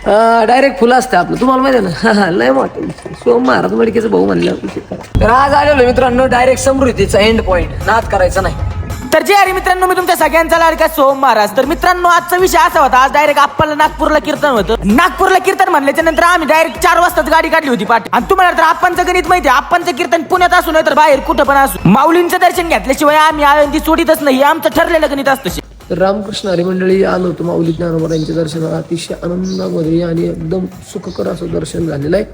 Direct फुलं असते आपलं, तुम्हाला माहिती आहे ना. लय मोठं सोम महाराज मडकेचा भाऊ म्हणलं. तर आज आलेलो मित्रांनो डायरेक्ट समृद्धीचा एंड पॉइंट, नाद करायचा नाही. तर जे अरे मित्रांनो, मी तुमच्या सगळ्यांचा लाडका सोम महाराज. तर मित्रांनो, आजचा विषय असा होता, आज डायरेक्ट आपल्याला नागपूरला कीर्तन होतं. नागपूरला कीर्तन म्हणल्याच्या नंतर आम्ही डायरेक्ट 4 वाजताच गाडी काढली होती पाठ. आणि तुम्हाला तर आपणचं गणित माहिती आहे, आपणचं कीर्तन पुण्यात असू नाही तर बाहेर कुठं पण असू, माऊलींचं दर्शन घेतल्याशिवाय आम्ही आळंदी सोडीतच नाही, आमचं ठरलेलं गणित असतं. तर रामकृष्ण हरी मंडळी आलो होतो माऊली ज्ञानोबा यांच्या दर्शनाला, अतिशय आनंदामध्ये आणि एकदम सुखकर असं दर्शन झालेलं आहे.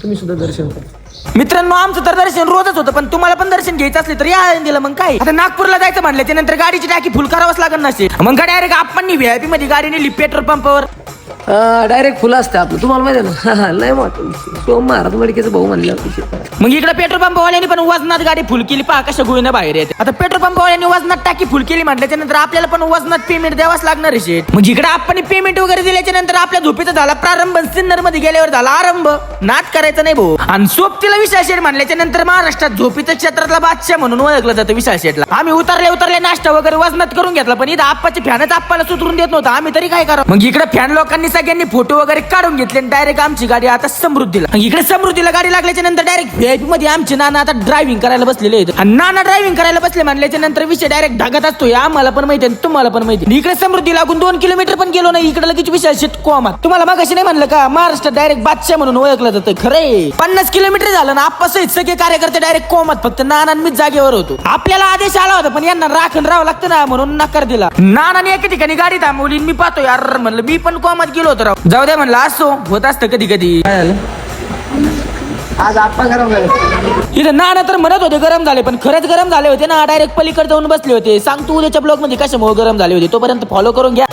तुम्ही सुद्धा दर्शन करा मित्रांनो. आमचं तर दर्शन रोजच होतं, पण तुम्हाला पण दर्शन घ्यायचं असले तर या आळंदीला. मग काय आता नागपूरला जायचं म्हणलं त्यानंतर गाडीची टाकी फुल करावंच लागत नसेल. मग डायरेक्ट आपण VIP मध्ये गाडी नेली पेट्रोल पंपावर. डायरेक्ट फुलं असते आपलं, तुम्हाला माहिती आहे ना. लय मोठं सोम महाराज मडकेचा भाऊ म्हणलं. मग इकडे पेट्रोल पंपवाल्यांनी पण वजनात गाडी फुल केली, पहा कशा गुळीनं बाहेर येते. आता पेट्रोल पंपवाल्यांनी वजनात टाकी फुल केली म्हटल्याच्या नंतर आपल्याला पण वजनात पेमेंट द्यावाच लागणार आहे. मग इकडे आपण पेमेंट वगैरे दिल्याच्या नंतर आपल्या झोपेचा झाला प्रारंभ, सिन्नर मध्ये गेल्यावर झाला आरंभ. नाद करायचा नाही भाऊ. आणि सोबतीला विशाल शेठ म्हणल्याच्या नंतर महाराष्ट्रात झोपीच्या क्षेत्रातला बादशाह म्हणून ओळखलं जातं विशाल शेठला. आम्ही उतरले नाश्ता वगैरे वजनात करून घेतला, पण इथं आप्पाचे फॅनच आप्पाला सुधरून देत नव्हता. आम्ही तरी काय करा. मग इकडे फॅन लोकांनी सगळ्यांनी फोटो वगैरे काढून घेतले आणि डायरेक्ट आमची गाडी आता समृद्धीला. इकडे समृद्धीला गाडी लागल्याच्या नंतर डायरेक्ट VIP मध्ये आमचे नाना आता ड्रायव्हिंग करायला बसलेले आहेत. आणि नाना ड्रायव्हिंग करायला बसले म्हणल्याच्या नंतर विषय डायरेक्ट ढगात असतो. आम्हाला पण माहिती आहे, तुम्हाला पण माहिती. इकडे समृद्धी लागून 2 किलोमीटर पण गेलो नाही, इकडे लगेच विशाल शेठ कोमात. तुम्हाला मागाशी नाही म्हणलं का, महाराष्ट्रात डायरेक्ट बादशाह म्हणून ओळखलं जातं. खरे 50 किलोमीटर झालं ना, आप्पा सहित सगळे कार्यकर्ते डायरेक्ट कोमात. फक्त नाना मीच जागेवर होतो. आपल्याला आदेश आला होता, पण यांना राखण राहावं लागतं ना, म्हणून नकार दिला. नानाने एका ठिकाणी गाडी थांबवली, मी पाहतो यार म्हणलं मी पण कोमात गेलो होतो राव. जाऊ द्या म्हणलं, असो होत असतं कधी कधी. आज आप्पा गरम झाले. इथं नाना तर म्हणत होते गरम झाले, पण खरंच गरम झाले होते ना. डायरेक्ट पलीकडे जाऊन बसले होते. सांगतो उद्याच्या ब्लॉग मध्ये कशामुळे गरम झाले होते. तोपर्यंत फॉलो करून घ्या.